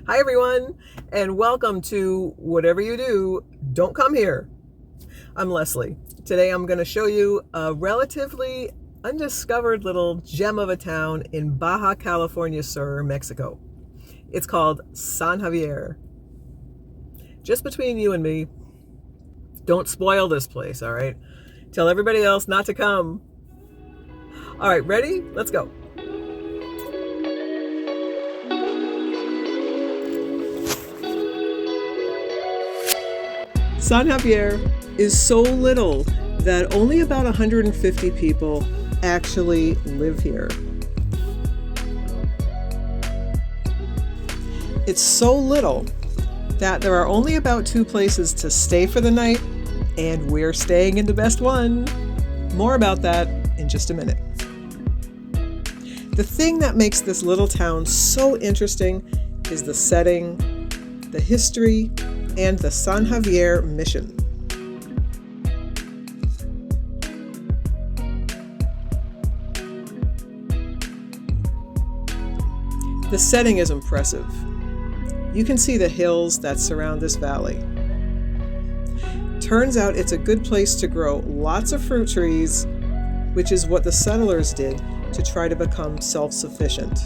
Hi, everyone, and welcome to Whatever You Do, Don't Come Here. I'm Leslie. Today I'm going to show you a relatively undiscovered little gem of a town in Baja California Sur, Mexico. It's called San Javier. Just between you and me, don't spoil this place, all right? Tell everybody else not to come. All right, ready? Let's go. San Javier is so little that only about 150 people actually live here. It's so little that there are only about 2 places to stay for the night, and we're staying in the best one. More about that in just a minute. The thing that makes this little town so interesting is the setting, the history, and the San Javier mission. The setting is impressive. You can see the hills that surround this valley. Turns out it's a good place to grow lots of fruit trees, which is what the settlers did to try to become self-sufficient.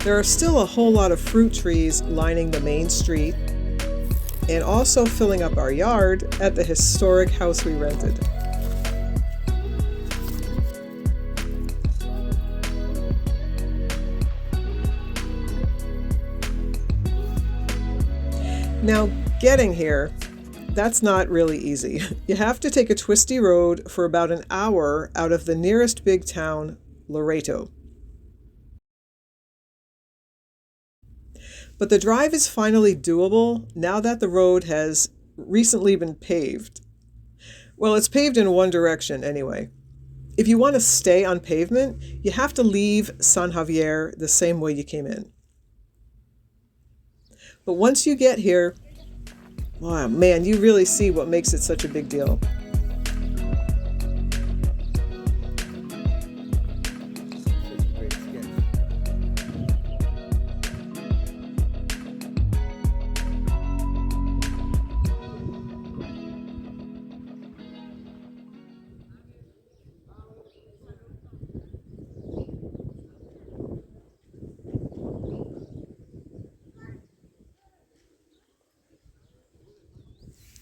There are still a whole lot of fruit trees lining the main street and also filling up our yard at the historic house we rented. Now, getting here, that's not really easy. You have to take a twisty road for about an hour out of the nearest big town, Laredo. But the drive is finally doable now that the road has recently been paved. Well, it's paved in one direction anyway. If you want to stay on pavement, you have to leave San Javier the same way you came in. But once you get here, wow, man, you really see what makes it such a big deal.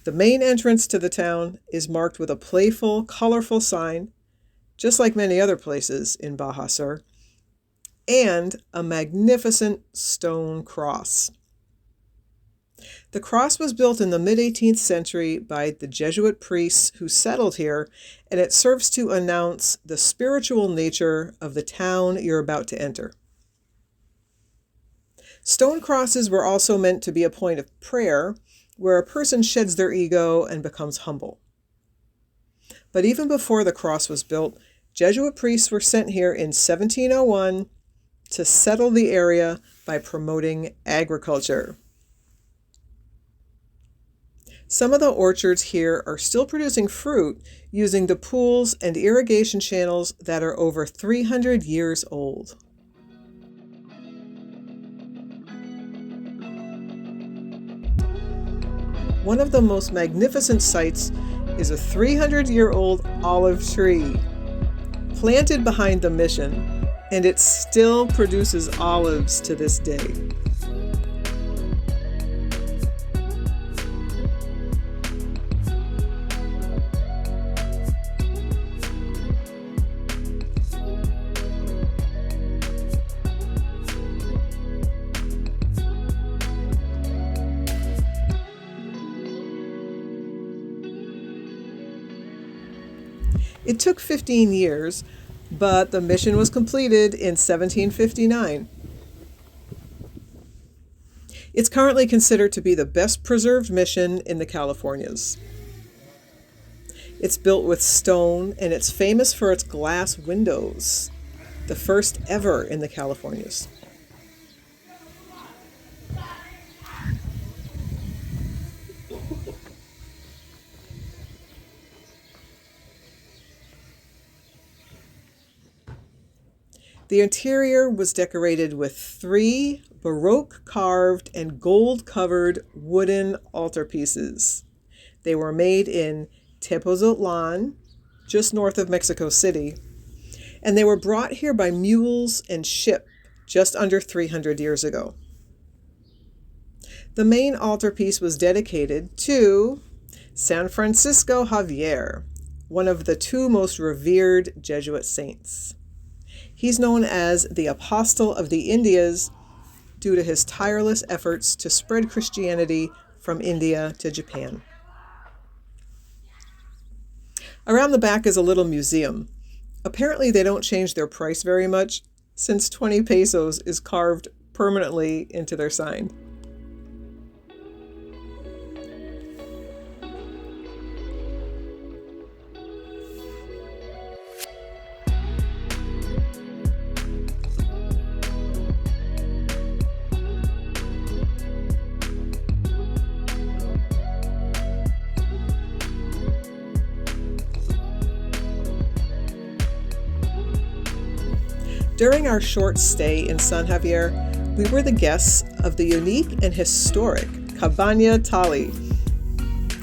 The main entrance to the town is marked with a playful, colorful sign, just like many other places in Baja Sur, and a magnificent stone cross. The cross was built in the mid-18th century by the Jesuit priests who settled here, and it serves to announce the spiritual nature of the town you're about to enter. Stone crosses were also meant to be a point of prayer, where a person sheds their ego and becomes humble. But even before the cross was built, Jesuit priests were sent here in 1701 to settle the area by promoting agriculture. Some of the orchards here are still producing fruit using the pools and irrigation channels that are over 300 years old. One of the most magnificent sights is a 300-year-old olive tree planted behind the mission, and it still produces olives to this day. It took 15 years, but the mission was completed in 1759. It's currently considered to be the best preserved mission in the Californias. It's built with stone, and it's famous for its glass windows, the first ever in the Californias. The interior was decorated with 3 Baroque carved and gold covered wooden altarpieces. They were made in Tepoztlan, just north of Mexico City, and they were brought here by mules and ship just under 300 years ago. The main altarpiece was dedicated to San Francisco Javier, one of the 2 most revered Jesuit saints. He's known as the Apostle of the Indias due to his tireless efforts to spread Christianity from India to Japan. Around the back is a little museum. Apparently they don't change their price very much, since 20 pesos is carved permanently into their sign. During our short stay in San Javier, we were the guests of the unique and historic Cabana Tali.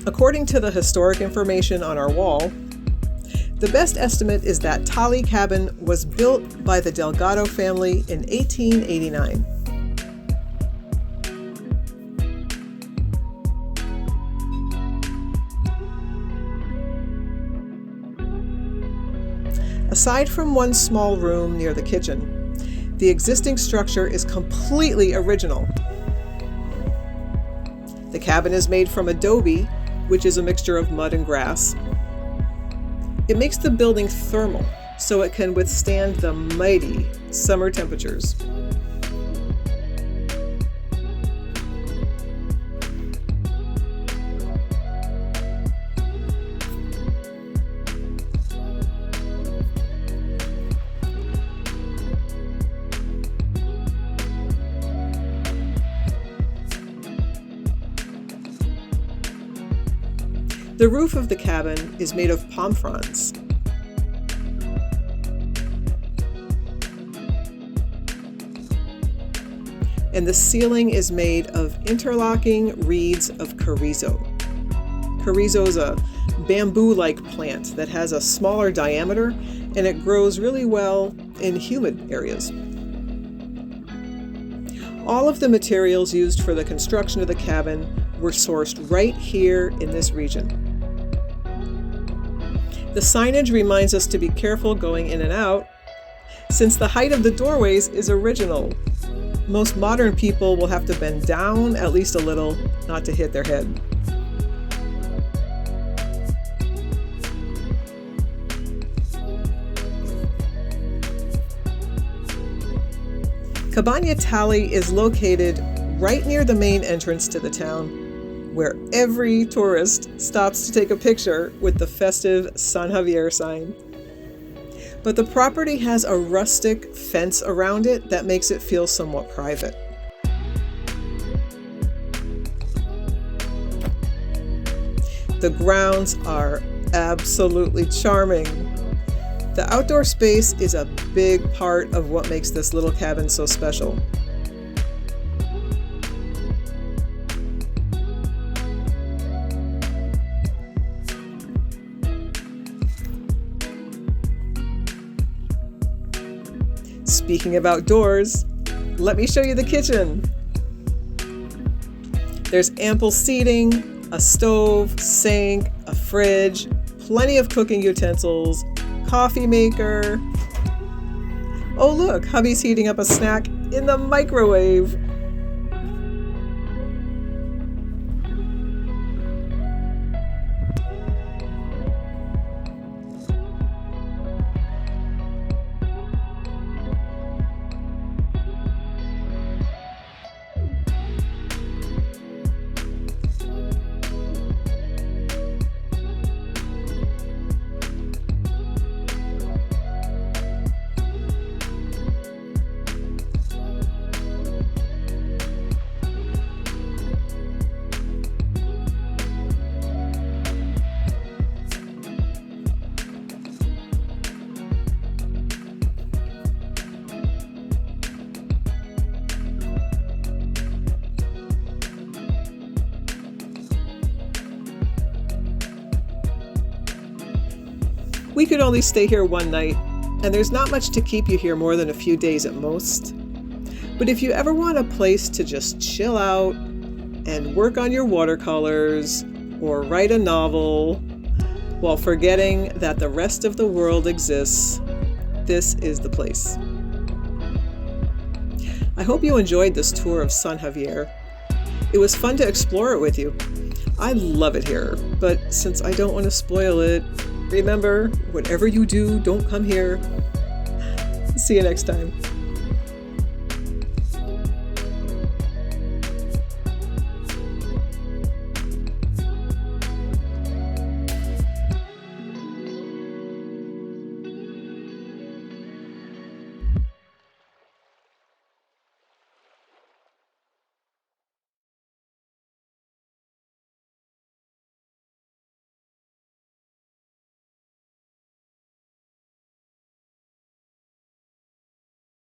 According to the historic information on our wall, the best estimate is that Tali cabin was built by the Delgado family in 1889. Aside from one small room near the kitchen, the existing structure is completely original. The cabin is made from adobe, which is a mixture of mud and grass. It makes the building thermal, so it can withstand the mighty summer temperatures. The roof of the cabin is made of palm fronds. And the ceiling is made of interlocking reeds of carrizo. Carrizo is a bamboo-like plant that has a smaller diameter, and it grows really well in humid areas. All of the materials used for the construction of the cabin were sourced right here in this region. The signage reminds us to be careful going in and out, since the height of the doorways is original. Most modern people will have to bend down at least a little, not to hit their head. Cabana Tali is located right near the main entrance to the town, where every tourist stops to take a picture with the festive San Javier sign. But the property has a rustic fence around it that makes it feel somewhat private. The grounds are absolutely charming. The outdoor space is a big part of what makes this little cabin so special. Speaking of outdoors, let me show you the kitchen. There's ample seating, a stove, sink, a fridge, plenty of cooking utensils, coffee maker. Oh look, hubby's heating up a snack in the microwave. We could only stay here one night, and there's not much to keep you here more than a few days at most. But if you ever want a place to just chill out and work on your watercolors or write a novel while forgetting that the rest of the world exists, this is the place. I hope you enjoyed this tour of San Javier. It was fun to explore it with you. I love it here, but since I don't want to spoil it, remember, whatever you do, don't come here. See you next time.